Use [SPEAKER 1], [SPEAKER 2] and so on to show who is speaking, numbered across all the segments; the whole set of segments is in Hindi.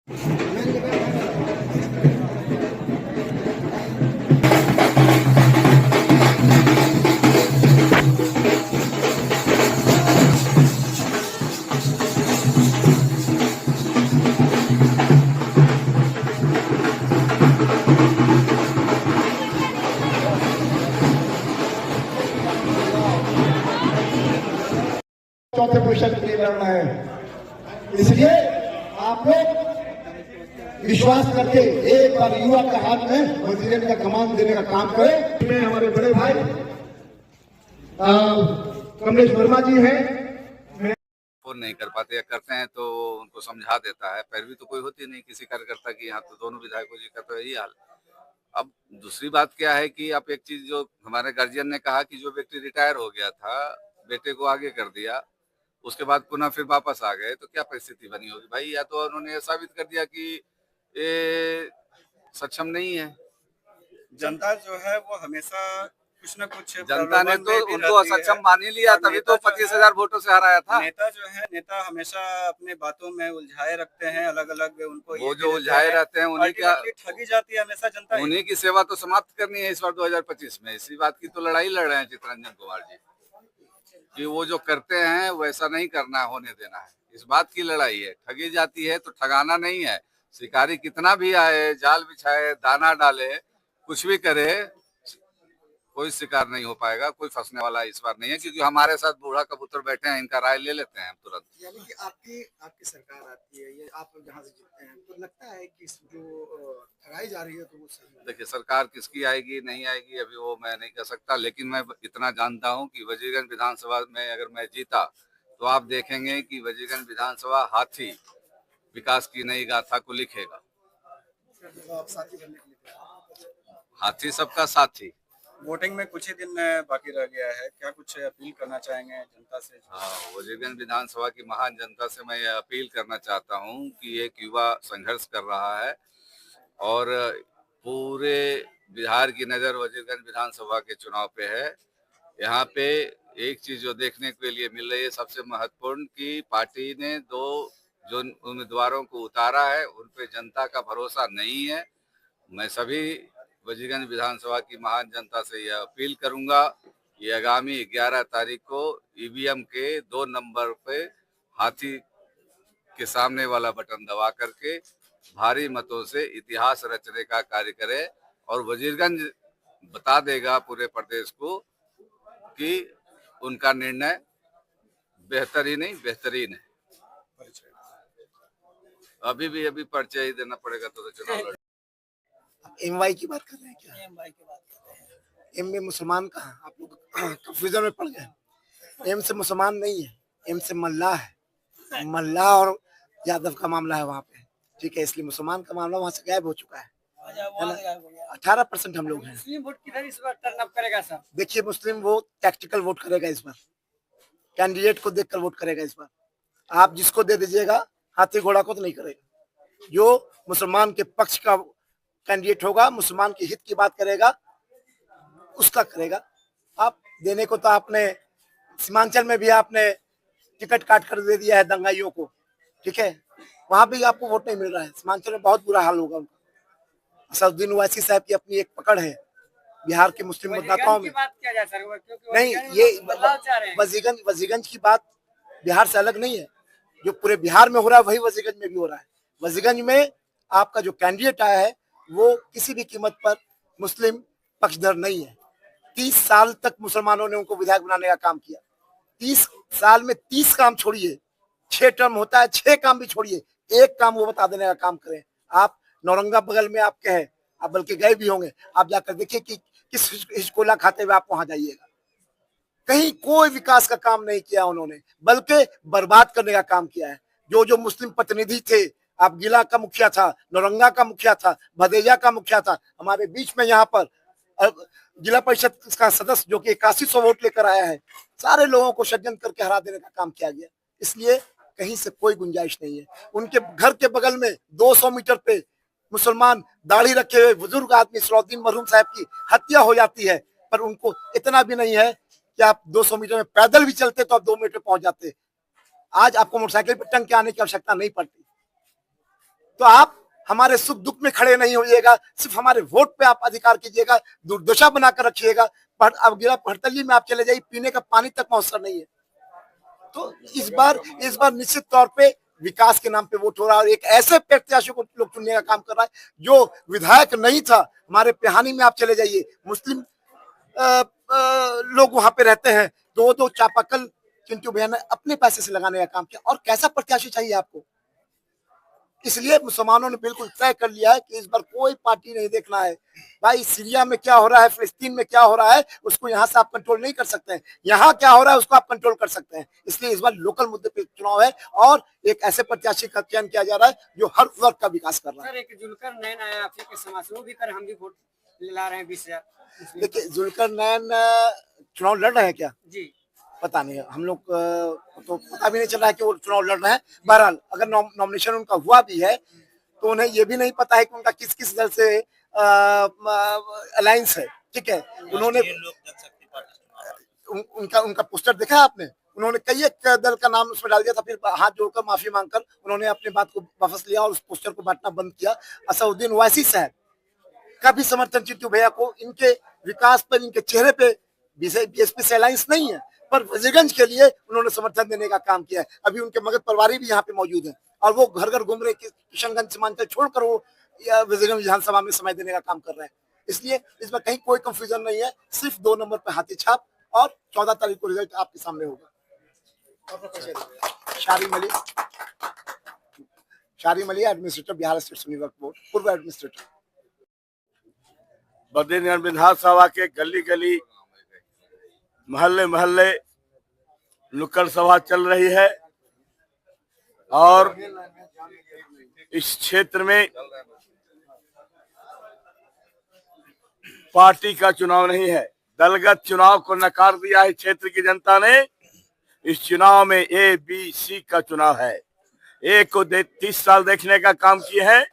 [SPEAKER 1] चौथे पोजीशन के लिए लड़ना है। इसलिए आप लोग विश्वास करके एक बार युवा के हाथ में वजीरन का कमान देने का काम करें। में हमारे बड़े भाई कमलेश वर्मा जी हैं।
[SPEAKER 2] फोन नहीं कर पाते या करते हैं तो उनको समझा देता है, पैरवी तो कोई होती नहीं किसी कार्यकर्ता की। यहाँ तो दोनों विधायकों जी का तो यही हाल। अब दूसरी बात क्या है कि आप एक चीज जो हमारे गार्जियन ने कहा कि जो व्यक्ति रिटायर हो गया था, बेटे को आगे कर दिया, उसके बाद पुनः फिर वापस आ गए, तो क्या परिस्थिति बनी होगी भाई? या तो उन्होंने साबित कर दिया कि ये सक्षम नहीं है।
[SPEAKER 3] जनता जो है वो हमेशा कुछ न कुछ
[SPEAKER 2] जनता ने तो उनको असक्षम मान ही लिया, तभी तो 25,000 वोटों से हराया था।
[SPEAKER 3] नेता हमेशा अपने बातों में उलझाए रखते हैं, अलग अलग उनको
[SPEAKER 2] वो जो उलझाए रहते हैं उन्हीं का
[SPEAKER 3] ठगी जाती है हमेशा जनता।
[SPEAKER 2] उन्हीं की सेवा तो समाप्त करनी है इस बार 2025 में। इसी बात की तो लड़ाई लड़ रहे हैं चित्तरंजन कुमार जी कि वो जो करते हैं वैसा नहीं करना, होने देना है। इस बात की लड़ाई है। ठगी जाती है तो ठगाना नहीं है। शिकारी कितना भी आए, जाल बिछाए, दाना डाले, कुछ भी करे, कोई शिकार नहीं हो पाएगा, कोई फंसने वाला इस बार नहीं है, क्योंकि हमारे साथ बूढ़ा कबूतर बैठे हैं, इनका राय ले लेते हैं तुरंत।
[SPEAKER 4] यानी कि आपकी सरकार आती है, ये आप जहाँ से जीतते हैं, तो लगता है कि जो ठगाई जा रही है तो वो सही।
[SPEAKER 2] देखिए, सरकार किसकी आएगी नहीं आएगी अभी वो मैं नहीं कह सकता, लेकिन मैं इतना जानता हूं कि वजीरगंज विधानसभा में अगर मैं जीता तो आप देखेंगे कि वजीरगंज विधानसभा हाथी विकास की नई गाथा को लिखेगा। हाथी सबका साथी।
[SPEAKER 3] वोटिंग में कुछ ही दिन बाकी रह गया है, क्या कुछ अपील करना चाहेंगे जनता से?
[SPEAKER 2] हाँ, वजीरगंज विधानसभा की महान जनता से मैं यह अपील करना चाहता हूं कि एक युवा संघर्ष कर रहा है और पूरे बिहार की नजर वजीरगंज विधानसभा के चुनाव पे है। यहाँ पे एक चीज जो देखने के लिए मिल रही है सबसे महत्वपूर्ण, कि पार्टी ने दो जो उम्मीदवारों को उतारा है उन पे जनता का भरोसा नहीं है। मैं सभी वजीरगंज विधानसभा की महान जनता से यह अपील करूंगा कि आगामी 11 तारीख को ईवीएम के 2 नंबर पे हाथी के सामने वाला बटन दबा करके भारी मतों से इतिहास रचने का कार्य करे और वजीरगंज बता देगा पूरे प्रदेश को कि उनका निर्णय बेहतर ही नहीं बेहतरीन है। अभी परिचय देना पड़ेगा तो चुनाव लड़े।
[SPEAKER 4] एमवाई की बात कर रहे हैं क्या? एमवाई की बात कर रहे हैं। एम में मुसलमान कहाँ? आप लोग कंफ्यूजन में पड़ गए। एम से मुसलमान नहीं है, एम से मल्लाह है। मल्लाह और यादव का मामला है वहाँ पे, ठीक है, इसलिए मुसलमान का मामला वहाँ से गायब हो चुका है। 18% हम लोग हैं।
[SPEAKER 5] मुस्लिम वोट किधर इस बार टर्न अप करेगा सर?
[SPEAKER 4] देखिए, मुस्लिम वो टैक्टिकल वोट करेगा इस बार, कैंडिडेट को देखकर वोट करेगा इस बार। आप जिसको दे दीजिएगा, हाथी घोड़ा को तो नहीं करेगा। जो मुसलमान के पक्ष का कैंडिडेट होगा, मुसलमान के हित की बात करेगा, उसका करेगा। आप देने को तो आपने सीमांचल में भी आपने टिकट काट कर दे दिया है दंगाइयों को, ठीक है, वहां भी आपको वोट नहीं मिल रहा है। सीमांचल में बहुत बुरा हाल होगा उनका। असदुद्दीन ओवैसी साहब की अपनी एक पकड़ है बिहार के मुस्लिम मतदाताओं में।
[SPEAKER 5] बात किया जाए सर,
[SPEAKER 4] नहीं, ये वजीरगंज की बात बिहार से अलग नहीं है। जो पूरे बिहार में हो रहा है वही वजीरगंज में भी हो रहा है। वजीरगंज में आपका जो कैंडिडेट आया है वो किसी भी कीमत पर मुस्लिम पक्षधर नहीं है। 30 साल तक मुसलमानों ने उनको विधायक बनाने का काम किया। 30 साल में 30 काम छोड़िए, 6 टर्म होता है, 6 काम भी छोड़िए, एक काम वो बता देने का काम करें। आप नौरंगा बगल में आपके हैं, आप बल्कि गए भी होंगे, आप जाकर देखिए कि किस हिचकोला खाते हुए आप वहां जाइएगा। कहीं कोई विकास का काम नहीं किया उन्होंने, बल्कि बर्बाद करने का काम किया है। जो मुस्लिम प्रतिनिधि थे, आप गिला का मुखिया था, नौरंगा का मुखिया था, भदेजा का मुखिया था, हमारे बीच में यहाँ पर जिला परिषद का सदस्य जो कि 8100 वोट लेकर आया है, सारे लोगों को षड्यंत्र करके हरा देने का काम किया गया। इसलिए कहीं से कोई गुंजाइश नहीं है। उनके घर के बगल में 200 मीटर पे मुसलमान दाढ़ी रखे हुए बुजुर्ग आदमी सलाउद्दीन मरहूम साहब की हत्या हो जाती है, पर उनको इतना भी नहीं है कि आप 200 मीटर में पैदल भी चलते तो आप 2 मिनट में पहुंच जाते। आज आपको मोटरसाइकिल पर टंग के आने की आवश्यकता नहीं पड़ती। तो तो आप हमारे सुख दुख में खड़े नहीं होइएगा, सिर्फ हमारे वोट पे आप अधिकार कीजिएगा, दुर्दशा बनाकर रखिएगा। अब गिरा पड़तली में आप चले जाइए, पीने का पानी तक मौसर नहीं है। तो इस बार निश्चित तौर पे विकास के नाम पे वोट हो रहा है और एक ऐसे प्रत्याशी को लोग चुनने का काम कर रहा है जो विधायक नहीं था। हमारे पिहानी में आप चले जाइए, मुस्लिम लोग वहां पे रहते हैं, दो चापाकल चिंटू भैया ने अपने पैसे से लगाने का काम किया। और कैसा प्रत्याशी चाहिए आपको? इसलिए मुसलमानों ने बिल्कुल तय कर लिया है कि इस बार कोई पार्टी नहीं देखना है। भाई सीरिया में क्या हो रहा है, फिलिस्तीन में क्या हो रहा है, उसको यहाँ से आप कंट्रोल नहीं कर सकते हैं। यहाँ क्या हो रहा है उसको आप कंट्रोल कर सकते हैं। इसलिए इस बार लोकल मुद्दे पे चुनाव है और एक ऐसे प्रत्याशी का चयन किया जा रहा है जो हर वर्ग का विकास कर रहा है।
[SPEAKER 5] सर एक जुलकर नैन आया आपके के समाज वो भी कर हम भी वोट ला रहे हैं 20,000।
[SPEAKER 4] देखिए जुल्कर नैन चुनाव लड़ रहे हैं क्या?
[SPEAKER 5] जी
[SPEAKER 4] पता नहीं, हम लोग तो पता भी नहीं चल रहा है कि वो चुनाव लड़ रहे हैं। बहरहाल अगर नॉमिनेशन उनका हुआ भी है तो उन्हें ये भी नहीं पता है कि उनका किस किस दल से अलायंस है। ठीक है, उन्होंने उनका पोस्टर देखा है आपने? उन्होंने कई एक दल का नाम उसमें डाल दिया था, फिर हाथ जोड़कर माफी मांगकर उन्होंने अपनी बात को वापस लिया और उस पोस्टर को बांटना बंद किया। असउद्दीन ओवैसी साहब का भी समर्थन चिंटू भैया को, इनके विकास पर, इनके चेहरे पे बीएसपी से अलायंस नहीं है, पर वजीरगंज के लिए उन्होंने समर्थन देने का काम किया है। अभी उनके मगध परिवारी भी यहाँ पे मौजूद है और वो घर घर घूम रहे, किशनगंज सीमांचल छोड़कर वो वजीरगंज विधानसभा में समय देने का काम कर रहे हैं। इसलिए इसमें कहीं कोई कंफ्यूजन नहीं है, सिर्फ 2 नंबर पे हाथी छाप और 14 तारीख को रिजल्ट आपके सामने होगा। शारी मलिया एडमिनिस्ट्रेटर, बिहार स्टेट सुन्नी वक्फ बोर्ड, पूर्व एडमिनिस्ट्रेटर।
[SPEAKER 6] बद्रीनाथ विधानसभा के गली गली, मोहल्ले मोहल्ले नुक्कड़ सभा चल रही है और इस क्षेत्र में पार्टी का चुनाव नहीं है, दलगत चुनाव को नकार दिया है क्षेत्र की जनता ने। इस चुनाव में ए बी सी का चुनाव है। ए को 30 साल देखने का काम किए हैं,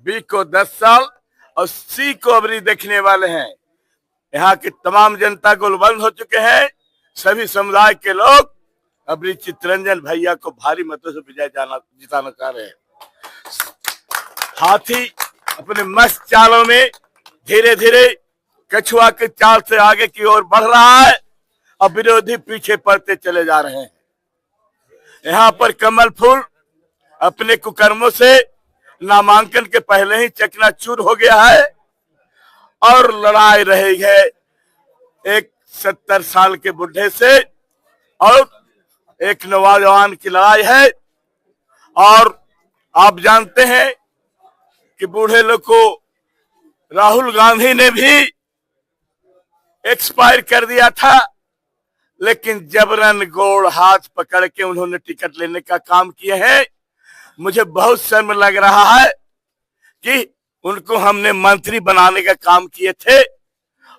[SPEAKER 6] बी को 10 साल और सी को अबरी देखने वाले हैं। यहाँ की तमाम जनता गोलबंद हो चुके हैं। सभी समुदाय के लोग अबरी चित्तरंजन भैया को भारी मतों से विजय जिताना चाह रहे हैं। हाथी अपने मस्त चालों में धीरे धीरे कछुआ के चाल से आगे की ओर बढ़ रहा है और विरोधी पीछे पड़ते चले जा रहे हैं। यहाँ पर कमल फूल अपने कुकर्मों से नामांकन के पहले ही चकनाचूर हो गया है और लड़ाई रही है एक 70 साल के बुढ़े से और एक नौजवान की लड़ाई है। और आप जानते हैं कि बूढ़े लोग को राहुल गांधी ने भी एक्सपायर कर दिया था, लेकिन जबरन गोड़ हाथ पकड़ के उन्होंने टिकट लेने का काम किए हैं। मुझे बहुत शर्म लग रहा है कि उनको हमने मंत्री बनाने का काम किए थे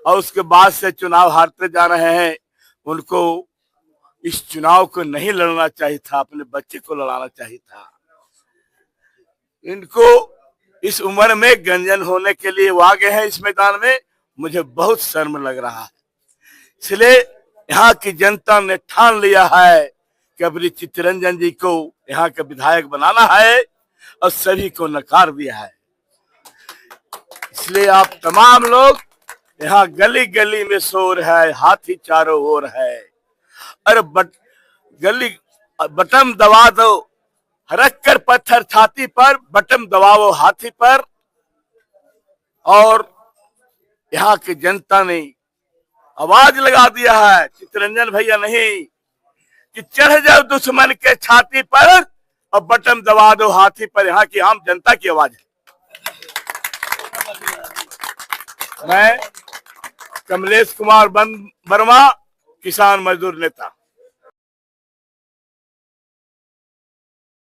[SPEAKER 6] और उसके बाद से चुनाव हारते जा रहे हैं। उनको इस चुनाव को नहीं लड़ना चाहिए था, अपने बच्चे को लड़ाना चाहिए था। इनको इस उम्र में गंजन होने के लिए वो आगे हैं इस मैदान में। मुझे बहुत शर्म लग रहा है। इसलिए यहाँ की जनता ने ठान लिया है कि अबरी चित्तरंजन जी को यहाँ का विधायक बनाना है और सभी को नकार दिया है। इसलिए आप तमाम लोग, यहाँ गली गली में शोर है, हाथी चारों ओर है। अरे गली बटन दबा दो, रख कर पत्थर छाती पर, बटन दबाओ हाथी पर। और यहाँ की जनता ने आवाज लगा दिया है, चित्तरंजन भैया नहीं, कि चढ़ जाओ दुश्मन के छाती पर और बटन दबा दो हाथी पर। यहाँ की आम जनता की आवाज है। मैं कमलेश कुमार वर्मा, किसान मजदूर नेता।